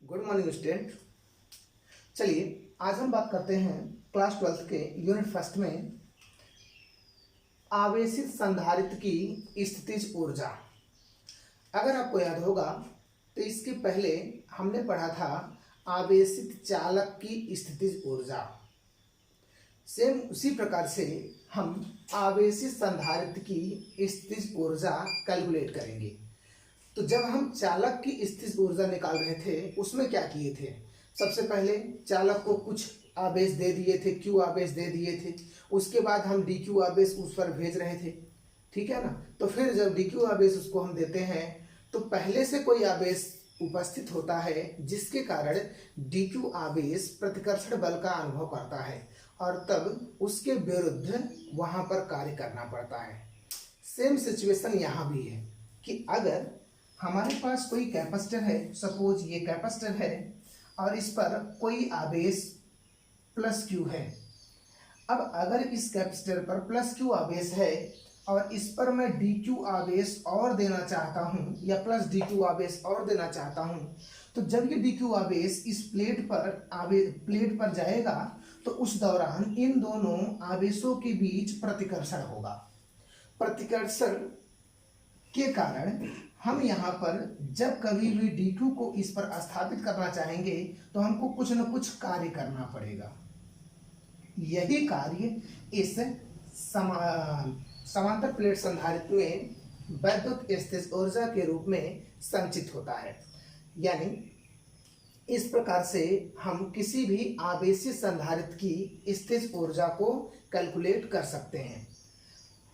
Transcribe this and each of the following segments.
Good morning student. चलिए आज हम बात करते हैं क्लास 12th के यूनिट फर्स्ट में आवेशित संधारित्र की स्थितिज ऊर्जा। अगर आपको याद होगा तो इसके पहले हमने पढ़ा था आवेशित चालक की स्थितिज ऊर्जा। सेम उसी प्रकार से हम आवेशित संधारित्र की स्थितिज ऊर्जा कैलकुलेट करेंगे। तो जब हम चालक की स्थितिज ऊर्जा निकाल रहे थे उसमें क्या किए थे, सबसे पहले चालक को कुछ आवेश दे दिए थे, क्यू आवेश दे दिए थे। उसके बाद हम डी क्यू आवेश उस पर भेज रहे थे, ठीक है ना। तो फिर जब डी क्यू आवेश उसको हम देते हैं तो पहले से कोई आवेश उपस्थित होता है जिसके कारण डी क्यू आवेश प्रतिकर्षण बल का अनुभव करता है और तब उसके विरुद्ध वहां पर कार्य करना पड़ता है। सेम सिचुएशन यहाँ भी है कि अगर हमारे पास कोई कैपेसिटर है, सपोज ये कैपेसिटर है और इस पर कोई आवेश प्लस क्यू है। अब अगर इस कैपेसिटर पर प्लस क्यू आवेश है और इस पर मैं डी क्यू आवेश और देना चाहता हूँ या प्लस डी क्यू आवेश और देना चाहता हूँ, तो जब ये डी क्यू आवेश इस प्लेट पर जाएगा तो उस दौरान इन दोनों आवेशों के बीच प्रतिकर्षण होगा। प्रतिकर्षण के कारण हम यहाँ पर जब कभी भी डी क्यू को इस पर स्थापित करना चाहेंगे तो हमको कुछ न कुछ कार्य करना पड़ेगा। यही कार्य इस समांतर प्लेट संधारित्र में वैद्युत स्थितिज ऊर्जा के रूप में संचित होता है। यानी इस प्रकार से हम किसी भी आवेशित संधारित्र की स्थितिज ऊर्जा को कैलकुलेट कर सकते हैं।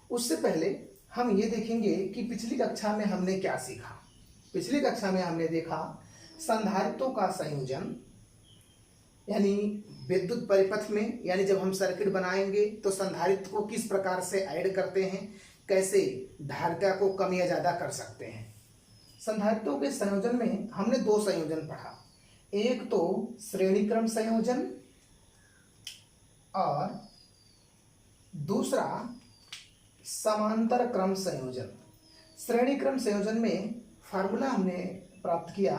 उससे पहले हम ये देखेंगे कि पिछली कक्षा में हमने क्या सीखा। पिछली कक्षा में हमने देखा संधारित्रों का संयोजन, यानी विद्युत परिपथ में, यानी जब हम सर्किट बनाएंगे तो संधारित्र को किस प्रकार से ऐड करते हैं, कैसे धारिता को कम या ज़्यादा कर सकते हैं। संधारित्रों के संयोजन में हमने दो संयोजन पढ़ा, एक तो श्रेणी क्रम संयोजन और दूसरा समांतर क्रम संयोजन। श्रेणी क्रम संयोजन में फार्मूला हमने प्राप्त किया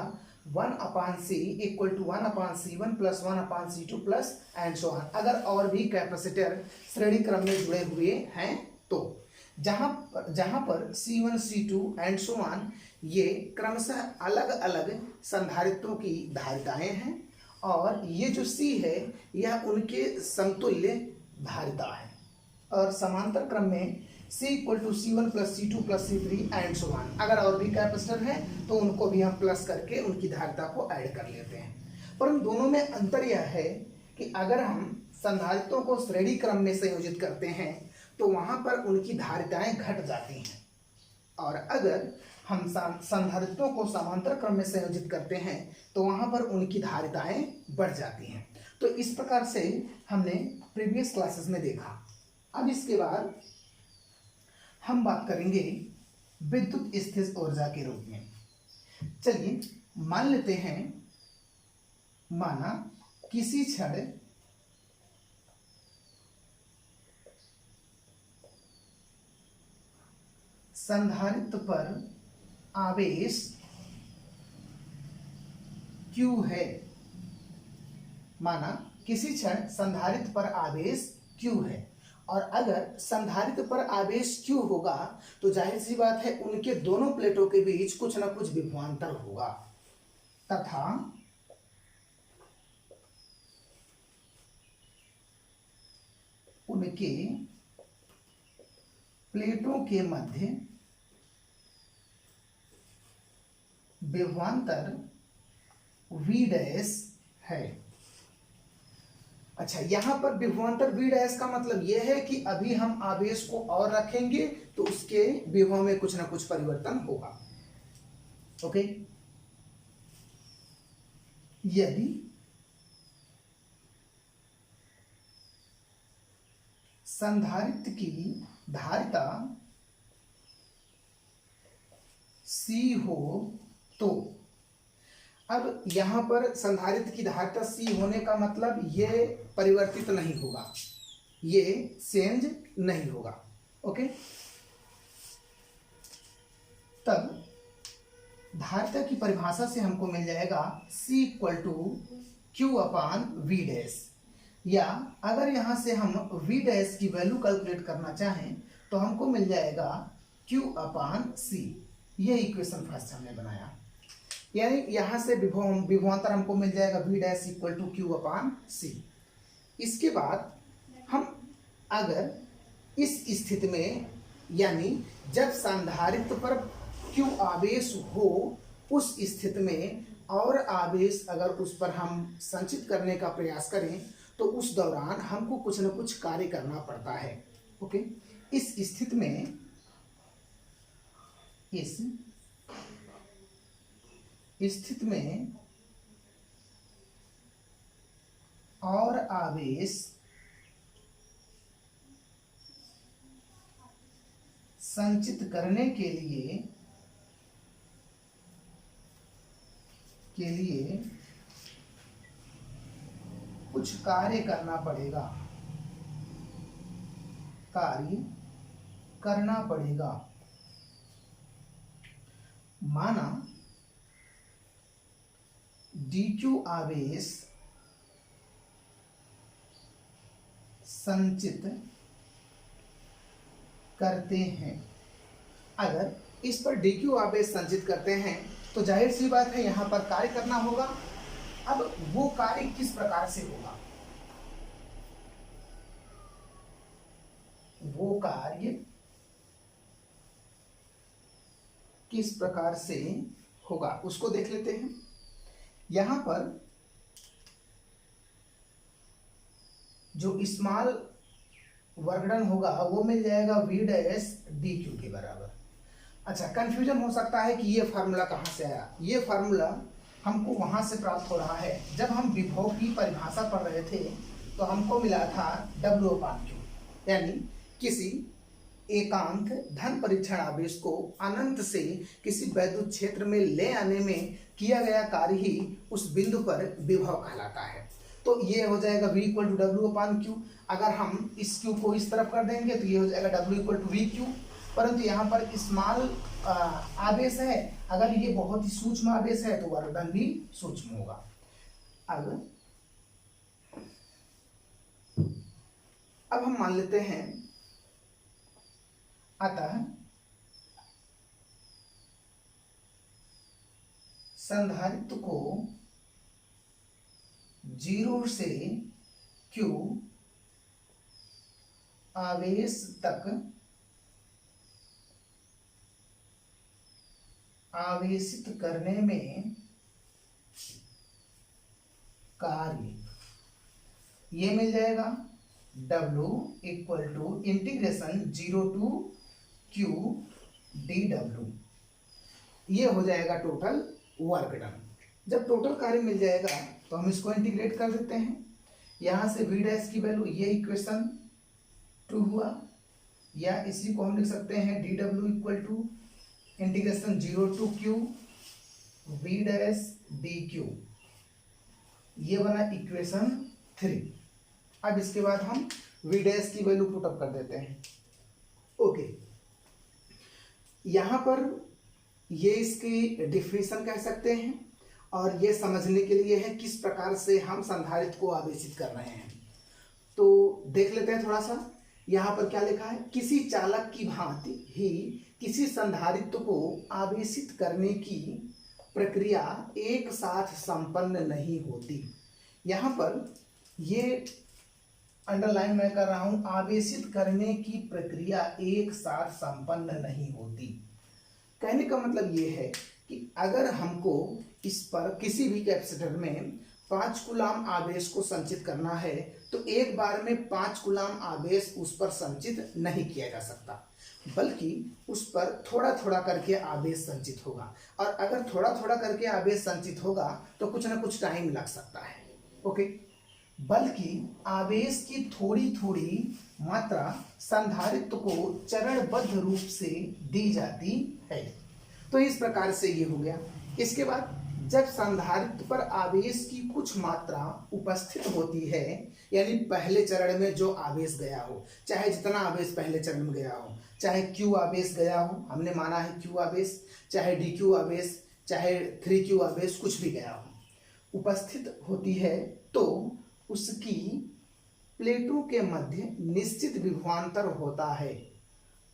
1/c = 1/c1 + 1/c2 plus and so on. अगर और भी कैपेसिटर श्रेणी क्रम में जुड़े हुए हैं तो जहां पर C1 C2 and so on ये क्रमशः अलग अलग संधारित्रों की धारिताएं हैं और ये जो C है यह उनके समतुल्य धारिता है। और समांतर क्रम में C = C1 + C2 + C3 and so on. अगर और भी कैपेसिटर है तो उनको भी हम प्लस करके उनकी धारिता को ऐड कर लेते हैं। पर उन दोनों में अंतर यह है कि अगर हम संधारित्रों को श्रेणी क्रम में संयोजित करते हैं तो वहां पर उनकी धारिताएं घट जाती हैं और अगर हम संधारित्रों को समांतर क्रम में संयोजित करते हैं तो वहां पर उनकी धारिताएं बढ़ जाती हैं। तो इस प्रकार से हमने प्रीवियस क्लासेस में देखा। अब इसके बाद हम बात करेंगे विद्युत स्थितिज ऊर्जा के रूप में। चलिए मान लेते हैं, माना किसी क्षण संधारित्र पर आवेश Q है। माना किसी क्षण संधारित्र पर आवेश Q है और अगर संधारित्र पर आवेश Q होगा तो जाहिर सी बात है उनके दोनों प्लेटों के बीच कुछ न कुछ विभवांतर होगा तथा उनके प्लेटों के मध्य विभवांतर V' है। अच्छा, यहां पर विभवांतर V' का मतलब यह है कि अभी हम आवेश को और रखेंगे तो उसके विभव में कुछ ना कुछ परिवर्तन होगा। ओके, यदि संधारित्र की धारिता C हो तो, अब यहां पर संधारित्र की धारिता C होने का मतलब ये परिवर्तित नहीं होगा, ये चेंज नहीं होगा। ओके, तब धारिता की परिभाषा से हमको मिल जाएगा C equal to Q upon V dash, या अगर यहाँ से हम वी डैश की वैल्यू कैलकुलेट करना चाहें तो हमको मिल जाएगा Q अपान C। ये इक्वेशन फर्स्ट हमने बनाया, यानी यहाँ से विभवांतर हमको मिल जाएगा V dash equal to Q upon C. इसके बाद हम अगर इस स्थिति में, यानी जब संधारित्र पर क्यू आवेश हो उस स्थिति में और आवेश अगर उस पर हम संचित करने का प्रयास करें तो उस दौरान हमको कुछ न कुछ कार्य करना पड़ता है। ओके, इस स्थिति में और आवेश संचित करने के लिए कुछ कार्य करना पड़ेगा। माना dq आवेश संचित करते हैं। अगर इस पर dq आवेश संचित करते हैं तो जाहिर सी बात है यहाँ पर कार्य करना होगा। अब वो कार्य किस प्रकार से होगा? वो कार्य किस प्रकार से होगा उसको देख लेते हैं। यहाँ पर जो स्मॉल वर्गडन होगा वो मिल जाएगा वी डैश डी क्यू के बराबर। अच्छा, कंफ्यूजन हो सकता है कि ये फार्मूला कहाँ से आया। ये फार्मूला हमको वहाँ से प्राप्त हो रहा है, जब हम विभव की परिभाषा पढ़ रहे थे तो हमको मिला था W अपान Q, यानी किसी एकांक धन परीक्षण आवेश को अनंत से किसी वैद्युत क्षेत्र में ले आने में किया गया कार्य ही उस बिंदु पर विभव कहलाता है। तो ये हो जाएगा V equal to W upon Q. अगर हम इस Q को इस तरफ कर देंगे तो ये हो जाएगा W equal to V Q. परंतु यहाँ पर स्मॉल आवेश है, अगर ये बहुत ही सूक्ष्म आवेश है तो वर्गडन भी सूक्ष्म होगा। अब हम मान लेते हैं, अतः संधारित्र को 0 से Q आवेश तक आवेशित करने में कार्य ये मिल जाएगा W equal to integration 0 to Q dW। ये हो जाएगा टोटल वर्क डन। जब टोटल कार्य मिल जाएगा तो हम इसको इंटीग्रेट कर देते हैं। यहाँ से V डैश की वैल्यू, ये इक्वेशन 2 हुआ, या इसी को हम लिख सकते हैं dW equal to integration 0 to Q V dash dQ। ये बना इक्वेशन 3। अब इसके बाद हम V डैश की वैल्यू पुट अप कर देते हैं। ओके, यहाँ पर ये इसकी डिफिनेशन कह सकते हैं और ये समझने के लिए है किस प्रकार से हम संधारित्र को आवेशित कर रहे हैं। तो देख लेते हैं थोड़ा सा। यहाँ पर क्या लिखा है, किसी चालक की भांति ही किसी संधारित्र को आवेशित करने की प्रक्रिया एक साथ संपन्न नहीं होती। यहाँ पर ये अंडरलाइन मैं कर रहा हूं, आवेशित करने की प्रक्रिया एक साथ संपन्न नहीं होती। कहने का मतलब ये है कि अगर हमको इस पर किसी भी कैपेसिटर में 5 कूलाम आवेश को संचित करना है तो एक बार में 5 कूलाम आवेश उस पर संचित नहीं किया जा सकता, बल्कि उस पर थोड़ा थोड़ा करके आवेश संचित होगा। और अगर थोड़ा थोड़ा करके आवेश संचित होगा तो कुछ ना कुछ टाइम लग सकता है। ओके, बल्कि आवेश की थोड़ी थोड़ी मात्रा संधारित्र को चरणबद्ध रूप से दी जाती है। तो इस प्रकार से ये हो गया। इसके बाद जब संधारित्र पर आवेश की कुछ मात्रा उपस्थित होती है, यानी पहले चरण में जो आवेश गया हो, चाहे जितना आवेश पहले चरण में गया हो, चाहे Q आवेश गया हो, हमने माना है Q आवेश, चाहे DQ आवेश, चाहे 3Q आवेश कुछ भी गया हो, उपस्थित होती है तो उसकी प्लेटों के मध्य निश्चित विभवांतर होता है।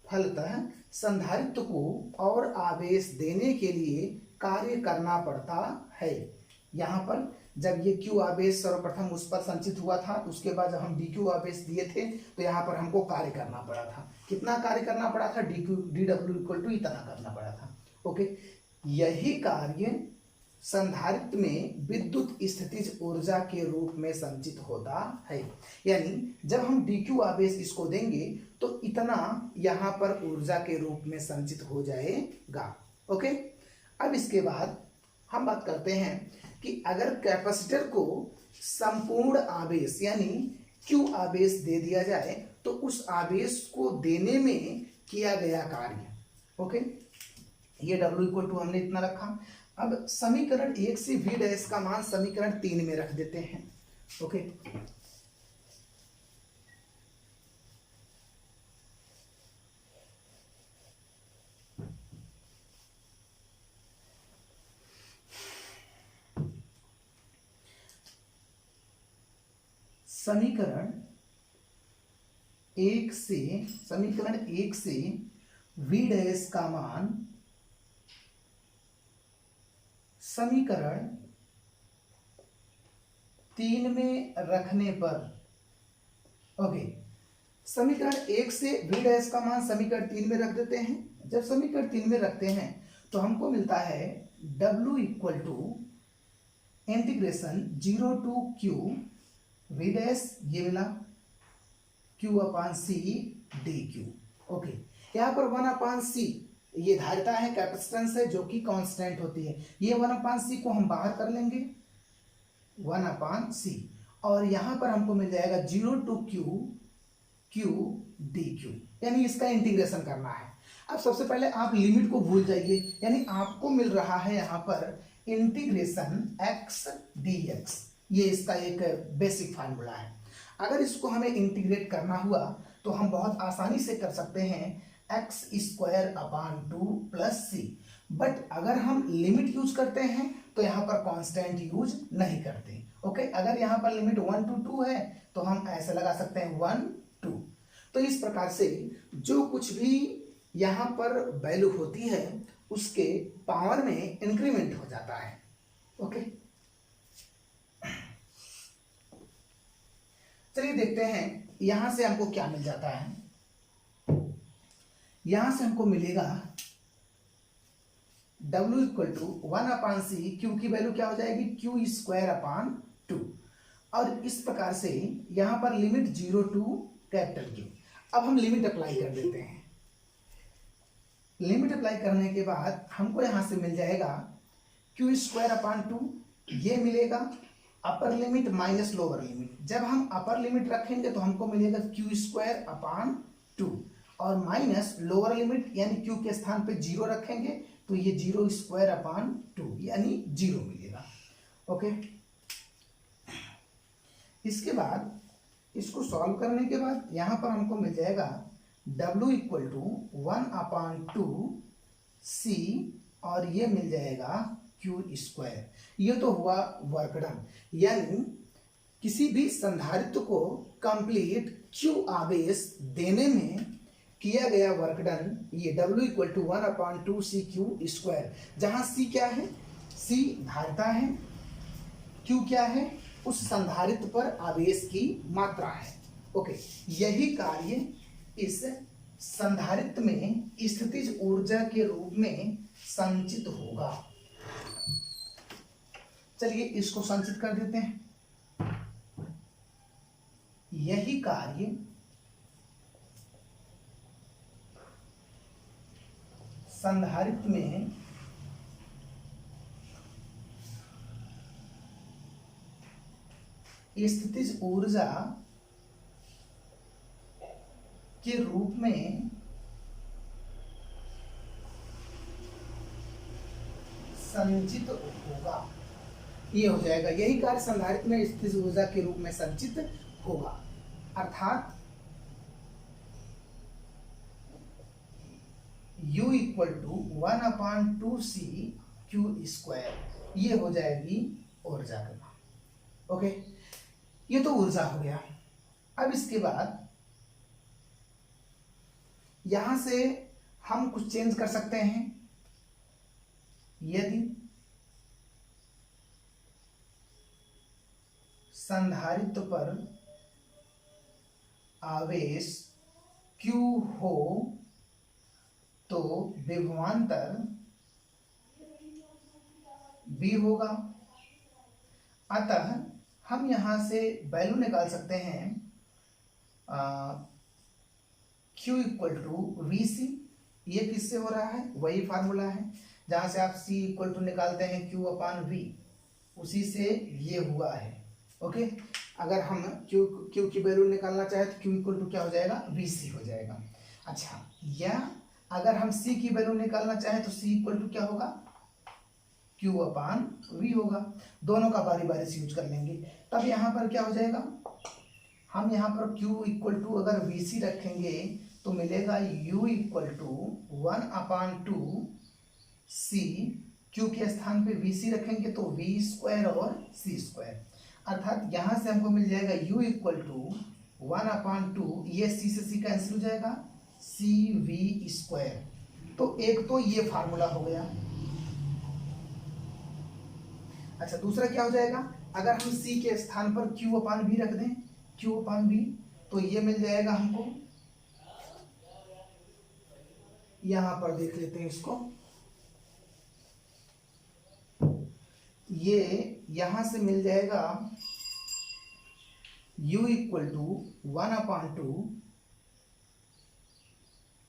फलतः संधारित्र को और आवेश देने के लिए कार्य करना पड़ता है। यहाँ पर जब ये Q आवेश सर्वप्रथम उस पर संचित हुआ था, उसके बाद जब हम DQ आवेश दिए थे तो यहाँ पर हमको कार्य करना पड़ा था। कितना कार्य करना पड़ा था? dW इक्वल टू इतना करना पड़ा था। ओके, यही कार्य संधारित्र में विद्युत स्थितिज ऊर्जा के रूप में संचित होता है। यानी जब हम DQ आवेश इसको देंगे तो इतना यहाँ पर ऊर्जा के रूप में संचित हो जाएगा। ओके, अब इसके बाद हम बात करते हैं कि अगर कैपेसिटर को संपूर्ण आवेश यानी Q आवेश दे दिया जाए तो उस आवेश को देने में किया गया कार्य। ओके, ये W इक्वल टू हमने इतना रखा। अब समीकरण 1 से V डैश का मान समीकरण 3 में रख देते हैं। ओके, समीकरण 1 से V डैश का मान समीकरण 3 में रखने पर, ओके, समीकरण 1 से V डैश का मान समीकरण 3 में रख देते हैं। जब समीकरण 3 में रखते हैं तो हमको मिलता है W equal to integration 0 to Q V dash, ये मिला Q upon C DQ। Okay, यहाँ पर 1 अपान C ये धारिता है, कैपेसिटेंस है जो कि कांस्टेंट होती है। ये 1 अपान C को हम बाहर कर लेंगे, 1 अपान C, और यहाँ पर हमको मिल जाएगा 0 टू Q DQ, यानी इसका इंटीग्रेशन करना है। अब सबसे पहले आप लिमिट को भूल जाइए, यानी आपको मिल रहा है यहाँ पर इंटीग्रेशन x dx, ये इसका एक बेसिक फार्मूला है। अगर इसको हमें इंटीग्रेट करना हुआ तो हम बहुत आसानी से कर सकते हैं x square upon 2 plus C, but अगर हम लिमिट यूज करते हैं तो यहाँ पर कांस्टेंट यूज नहीं करते। ओके, अगर यहाँ पर लिमिट 1 टू 2 है तो हम ऐसे लगा सकते हैं 1 2। तो इस प्रकार से जो कुछ भी यहाँ पर वैल्यू होती है उसके पावर में इंक्रीमेंट हो जाता है। ओके, चलिए देखते हैं यहां से हमको क्या मिल जाता है। यहां से हमको मिलेगा W equal to 1 upon C, Q की वैल्यू क्या हो जाएगी? Q स्क्वायर अपान 2, और इस प्रकार से यहां पर लिमिट 0 टू कैपिटल Q। अब हम लिमिट अप्लाई कर देते हैं। लिमिट अप्लाई करने के बाद हमको यहां से मिल जाएगा Q स्क्वायर अपान 2, ये मिलेगा upper limit minus lower limit. जब हम अपर लिमिट रखेंगे तो हमको मिलेगा Q स्क्वायर अपान 2, और माइनस लोअर लिमिट यानी Q के स्थान पे 0 रखेंगे तो ये 0 स्क्वायर अपान 2 यानी 0 मिलेगा। ओके, इसके बाद इसको सॉल्व करने के बाद यहां पर हमको मिल जाएगा W equal to 1 upon 2 C, और ये मिल जाएगा Q स्क्वायर। ये तो हुआ वर्क डन, यानी किसी भी संधारित्र को कंप्लीट Q आवेश देने में किया गया वर्क डन, ये W equal to 1 upon 2 C Q square, जहां C क्या है? C धारिता है, Q क्या है? उस संधारित्र पर आवेश की मात्रा है। ओके, यही कार्य इस संधारित्र में स्थितिज ऊर्जा के रूप में संचित होगा। चलिए इसको संचित कर देते हैं। यही कार्य संधारित्र में स्थितिज ऊर्जा के रूप में संचित होगा। ये हो जाएगा, यही कार्य संधारित्र में स्थितिज ऊर्जा के रूप में संचित होगा, अर्थात U equal to 1 upon 2 C Q², ये हो जाएगी ऊर्जा का मान। ओके, ये तो ऊर्जा हो गया। अब इसके बाद यहां से हम कुछ चेंज कर सकते हैं। यदि संधारित्र पर आवेश Q हो तो विभवांतर B होगा। अतः हम यहां से वैल्यू निकाल सकते हैं Q इक्वल टू VC। ये किससे हो रहा है? वही फार्मूला है जहां से आप C इक्वल टू निकालते हैं Q/V, उसी से ये हुआ है। ओके, अगर हम Q की वैल्यू निकालना चाहे तो Q इक्वल टू क्या हो जाएगा? VC हो जाएगा। अच्छा, या अगर हम C की वैल्यू निकालना चाहे तो C इक्वल टू क्या होगा? Q/V होगा। दोनों का बारी बारी से यूज कर लेंगे। तब यहाँ पर क्या हो जाएगा? हम यहाँ पर Q इक्वल टू अगर VC रखेंगे तो मिलेगा U equal to 1/2 C। Q के स्थान पे VC रखेंगे तो V² और C², अर्थात यहाँ से हमको मिल जाएगा U इक्वल टू 1/2, ये C से C कैंसिल हो जाएगा, CV²। तो एक तो ये फार्मूला हो गया। अच्छा, दूसरा क्या हो जाएगा? अगर हम C के स्थान पर Q/V रख दें, Q/V, तो ये मिल जाएगा हमको। यहां पर देख लेते हैं इसको। ये यहां से मिल जाएगा U इक्वल टू 1/2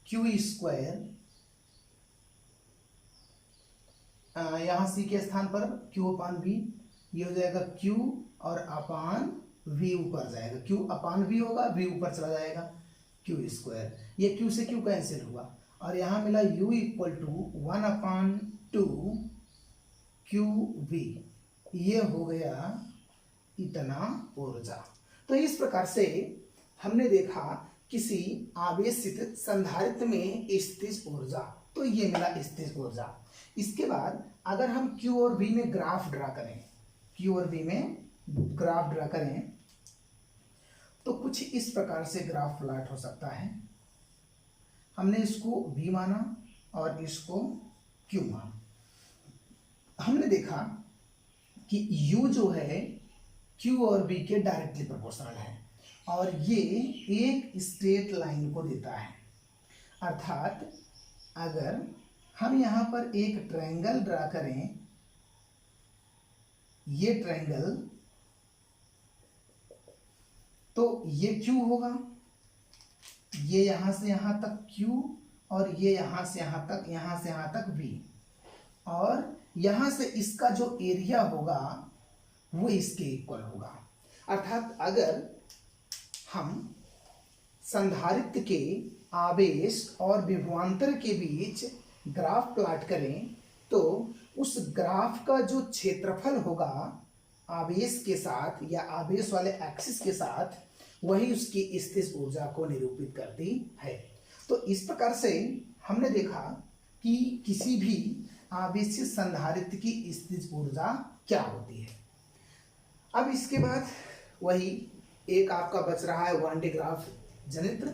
Q²। यहाँ C के स्थान पर Q/V, ये हो जाएगा Q और अपान V ऊपर जाएगा, Q/V होगा, V ऊपर चला जाएगा, Q²। ये Q से Q कैंसिल हुआ और यहाँ मिला U इक्वल टू 1/2 QV। ये हो गया इतना ऊर्जा। तो इस प्रकार से हमने देखा किसी आवेशित संधारित्र में स्थितिज ऊर्जा, तो ये मिला स्थितिज ऊर्जा। इसके बाद अगर हम Q और V में ग्राफ ड्रा करें, Q और V में ग्राफ ड्रा करें तो कुछ इस प्रकार से ग्राफ प्लॉट हो सकता है। हमने इसको V माना और इसको Q माना। हमने देखा कि U जो है Q और V के डायरेक्टली प्रोपोर्शनल है और ये एक स्ट्रेट लाइन को देता है। अर्थात अगर हम यहाँ पर एक ट्रायंगल ड्रा करें, ये ट्रायंगल, तो ये Q होगा, ये यहां से यहां तक Q और ये यहां से यहां तक V, और यहां से इसका जो एरिया होगा वो इसके इक्वल होगा। अर्थात अगर हम संधारित्र के आवेश और विभवांतर के बीच ग्राफ प्लॉट करें तो उस ग्राफ का जो क्षेत्रफल होगा आवेश के साथ या आवेश वाले एक्सिस के साथ, वही उसकी स्थितिज ऊर्जा को निरूपित करती है। तो इस प्रकार से हमने देखा कि किसी भी आवेशित संधारित्र की स्थितिज ऊर्जा क्या होती है। अब इसके बाद वही एक आपका बच रहा है वन डे ग्राफ जनित्र,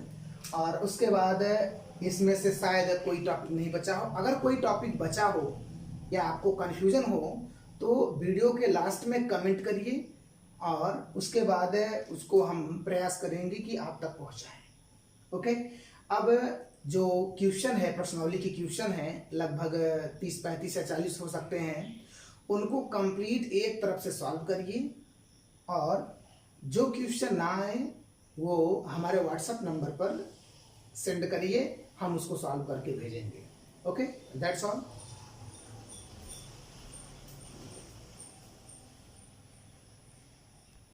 और उसके बाद इसमें से शायद कोई टॉपिक नहीं बचा हो। अगर कोई टॉपिक बचा हो या आपको कन्फ्यूजन हो तो वीडियो के लास्ट में कमेंट करिए और उसके बाद उसको हम प्रयास करेंगे कि आप तक पहुंचाएं। ओके, अब जो क्वेश्चन है, प्रश्नावली के क्वेश्चन है, लगभग 30, 35 या 40 हो सकते हैं, उनको कंप्लीट एक तरफ से सॉल्व करिए और जो क्वेश्चन ना आए वो हमारे व्हाट्सएप नंबर पर सेंड करिए, हम उसको सॉल्व करके भेजेंगे। Okay, that's all.